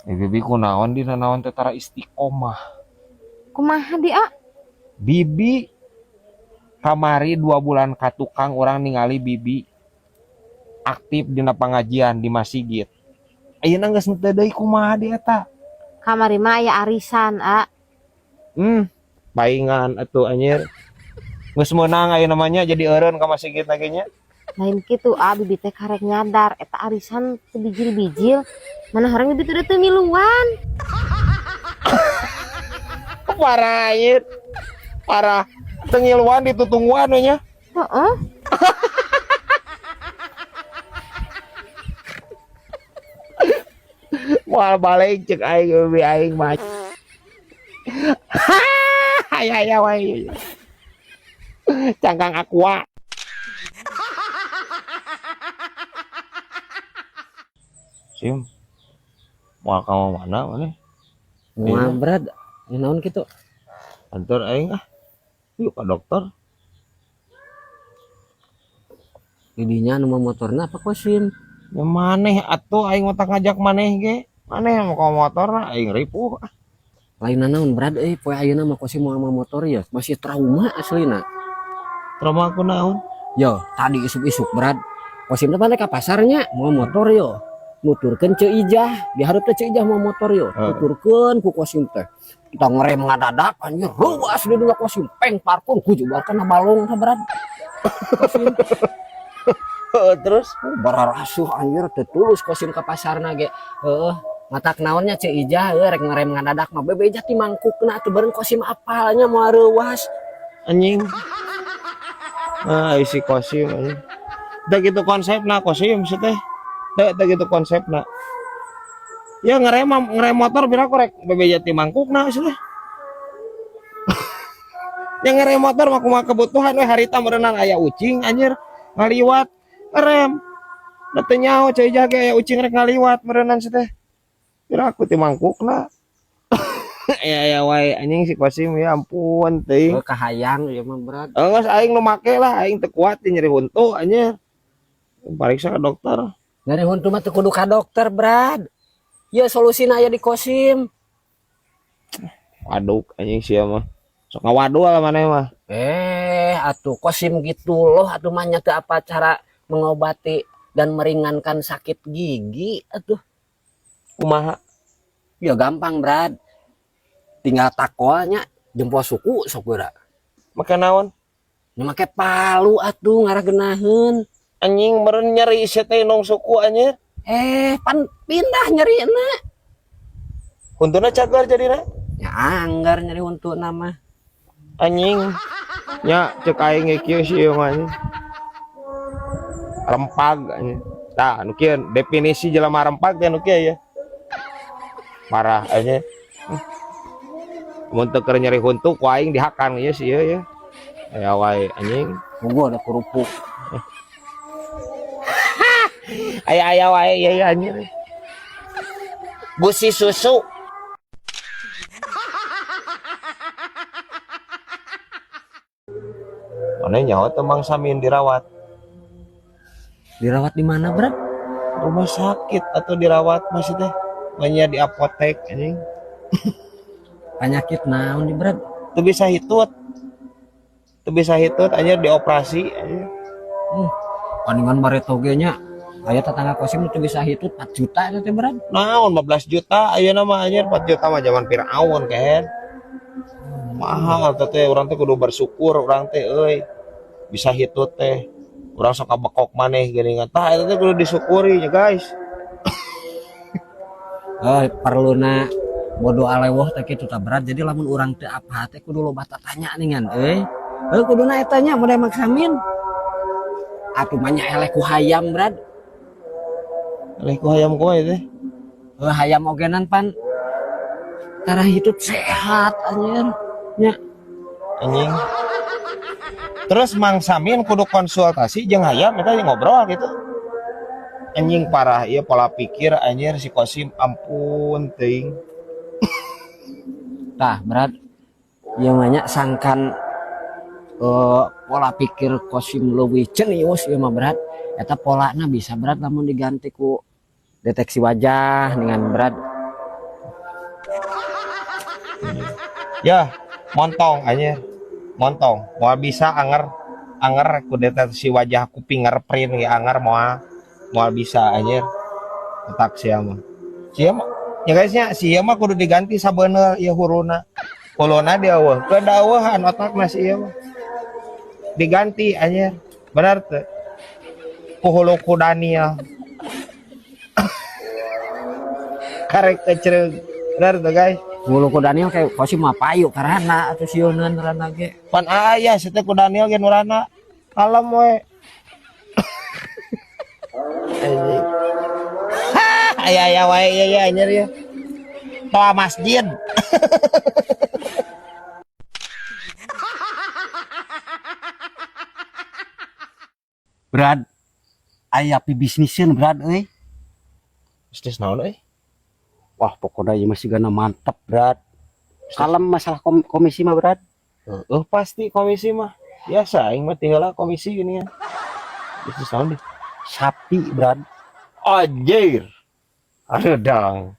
Bibi kunaon dina naon teh tara istiqomah. Kumaha dia? Bibi kamari 2 bulan ka tukang orang ningali bibi aktif dina pangajian di masjid. Ayeuna geus teu deui kumaha dia eta. Kamari mah aya arisan, A. Paingan atuh anjir. Geus meunang aya namanya jadi eureun ka masjid lagi nya. Lain kitu, A, bibi teh karek nyadar eta arisan teu bijil-bijil. Mana harang bibi teh teu miluan. Parah anjir. Parah. Tengiluan ditutungguan we nya. Heeh. Moal balik cek aing bibi aing mah. Aya wae. Cangkang aqua. Sim. Moal ka mana maneh? Moal berat, naon kitu? Antar aing ah. Yuk ka dokter. Didinya nu motorna apa kosim? Ya maneh atuh aing mah ngajak maneh ge. Maneh mau ka motor aing ripuh. Lainna naon berat poe ayeuna mah kosim moal motor ya, masih trauma aslina. Trauma aku naon? Yo, tadi isuk-isuk berat. Kosim teh balik ka pasarnya mau motor yo. Nuturkeun Ceu Ijah, dihareup teh Ceu Ijah mau motor yo. Nuturkeun ku kosim teh. Kita ngerem ngadadak anjir, ruas di dulu kosim peng parkun ku jubalkeun balong teh berat. Kosim Terus bararasuh anjir teu tulus kosim ka pasarna ge. Heeh. Matak naonnya Ceu Ijah rek ngerem ngadadak mah bebeja ti mangkukna atuh beureun kosim apalnya moal reuwas anjing. Isi kosim anjing. Da gitu konsepna kosim sih teh. Da gitu konsepna. Ya ngerem motor bira korek bebeja ti mangkukna sih teh. Yang ngerem motor mah kumaha kebutuhan we harita meureunana aya ucing anjir ngaliwat ngerem. Da teu nyaho Ceu Ijah ge aya ucing rek ngaliwat meureunana sih teh. Bira aku ti mangkukna. Ya wae anjing si kosim ya ampun teuing. kahayang ieu mah berat. Geus aing nu make lah aing teu kuat ti nyeri huntu anjir. Pariksa ke dokter. Nyeri huntu mah teu kudu ka dokter berat. Ya solusina aya di kosim. Waduk anjing sia mah. Sok ngawadul lah maneh mah. Atuh kosim gitu loh atuh mah nya teu apa cara mengobati dan meringankan sakit gigi atuh. Kumaha? Ya gampang berat. Tinggal takwanya jempol suku sok geura. Make naon? Nya make palu atuh ngaragenaheun. Anjing meureun nyeri sia teh nong suku anjir. Pan pindah nyerina. Huntuna cagar jadina. Ya anggar nyeri untuk nama. Anjing. Nya cek aing ge kieu si ieu mah anjing. Rempag anjing. Tah nu kieu definisi jelema rempag teh nu kieu ya. Parah anjing. Mun teu keur nyeri huntu ku aing dihakan ieu si ieu ya. Aya wae anjing. Gua ada kerupuk. Aya wae ieu anjing. Gusi susu. Maneh nyaho teh Mang Samin dirawat. Dirawat di mana, Brat? Rumah sakit atau dirawat masih teh. Manya di apotek anjing. Penyakit naon di Brat? Teu bisa hitut. Teu bisa hitut anjir dioperasi anjir. Paningan bareto ge nya. Aya tetangga kosim teu bisa hitut 4 juta eta teh Brat. Naon 15 juta ayeuna mah anjir 4 juta mah zaman Firaun kehen. Mahal teh urang teh kudu bersyukur urang teh euy. Bisa hitut teh. Urang sok kabekok maneh geuningan tah eta teh kudu disyukuri nya guys. Perluna bodo alewah teh kitu tah Brat. Jadi lamun urang teu apa teh kudu loba tanya ningan kuduna eta nya model maksamin. Atuh mah nya eleh ku hayam Brat. Eleh ku hayam kowe teh. Hayam ogenan pan tara hitut sehat anjir. Nya Anjing. Terus Mang Samin kudu konsultasi jeung hayam eta ngobrol gitu. Anjing parah ieu pola pikir anjir si Kosim ampun teuing. tah Brat. Ieu mah nya sangkan pola pikir Kosim leuwih cenius ieu mah Brat. Eta polana bisa Brat lamun diganti ku deteksi wajah dengan Brat. Ya, montong anjir. Montong. Moal bisa anger kudeta si wajah kuping ngerprint ge anger moal bisa anjir. Otak sia mah. Sia mah ya guysnya sia mah kudu diganti sabeuneu ieu huruna. Huluna dia eueuh. Kedaueuhan otakna si ieu mah. Diganti anjir. Benar teu? Ku hulu ku Daniel. Karek kecereug. Benar tuh guys. Hulu ku Daniel kayak kosim mah payu karana atuh sieuneun rana ge. Pan aya situ ku Daniel ge nurana. Kalem we. Anjing. Aya wae ya anjir ya. Toa masjid. Brad, aya pi bisniseun Brad euy. Bisnis naon euy? Wah, pokoknya ieu masih gana mantep Brad. Kalem masalah komisi mah Brad. Pasti komisi mah. Biasa aing mah tinggal komisi gini ya. Bisnis naon deh? Sapi Brad. Anjir. Aduh dong.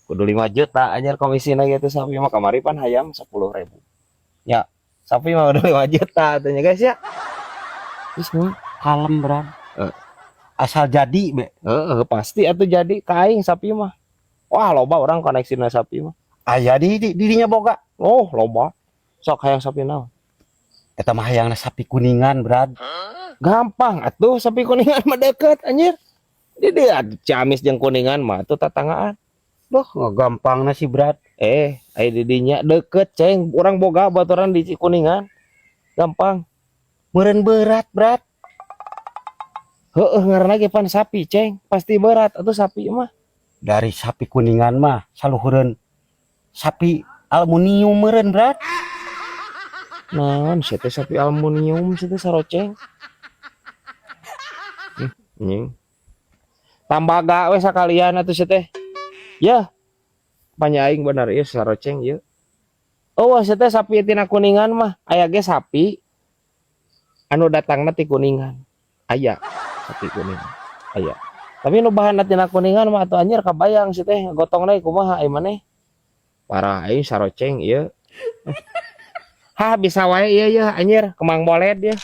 Kudu 5 juta anjir komisina gitu sapi mah kamari pan hayam 10.000. Ya, sapi mah udah 5 juta atunya guys ya. Terus mah kalem Brad. Eh. Asal jadi be. Pasti atuh jadi kaing sapi mah. Wah, loba orang koneksina sapi mah. Aya dirinya boga. Oh, loba. Sok hayang sapi naon? Eta mah hayangna sapi kuningan Brad. Gampang atuh sapi kuningan mah deket anjir. Di dia Ciamis jeung kuningan mah atuh tatanggaan. Duh, gampangna sih Brad. Aya di dinya deket ceng. Urang boga baturan di Kuningan. Gampang. Meureun berat Brad. Ngaranna ge pan sapi ceng. Pasti berat atuh sapi mah. Dari sapi kuningan mah saluhureun sapi aluminium meureun Brad. Naon sia teh sapi aluminium sia teh saroceng. Anjing. Tambaga we sakalian atuh sia teh. Ya. Panyaing bener ieu saroceng ieu. Oh, sia teh sapi tina Kuningan mah aya ge sapi anu datangna ti Kuningan. Aya sapi Kuningan. Aya. Tapi nu bahanna tina Kuningan mah atuh anjir kabayang sia teh gotongna kumaha ai maneh. Parah aing saroceng ieu. Hah bisa wae ieu anjir kemang boled ya.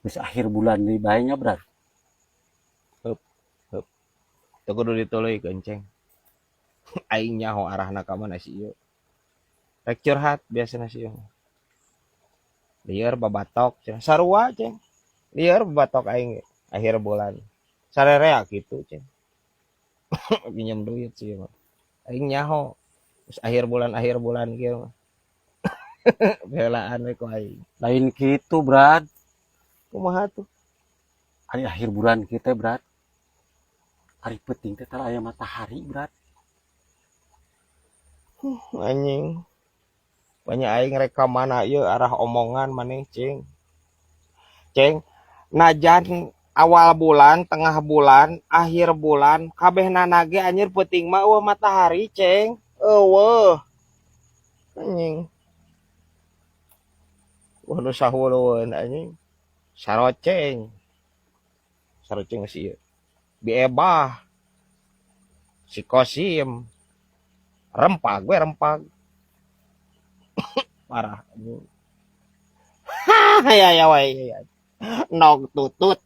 Geus akhir bulan deui bae nya Brad. Teu kudu dituluykeun ceng. Aing nyaho arahna ka mana si ieu. Rek curhat biasana si ieu. Lieur babatok ceng. Sarua ceng. Lieur babatok aing akhir bulan. Sarerea kitu ceng. Pinjam duit sih mah. Aing nyaho. Terus akhir bulan kieu mah. Belaan we ku aing. Lain kitu Brad. Kumaha tuh? Hari akhir bulan kita Brad. Hari penting teh tara aya matahari Brad. Anjing. Banyak aing rek ka mana ieu arah omongan maneh ceng. Ceng, najan awal bulan, tengah bulan, akhir bulan, kabehna nage anjir penting mah eueuh matahari ceng. Eueuh. Anjing. Waduh sahulueun anjing. Saroceng. Saroceng si ieu. Biebah. Si Kosim. Rempag we rempag. Parah anjing. Ya wae. Nog tutut.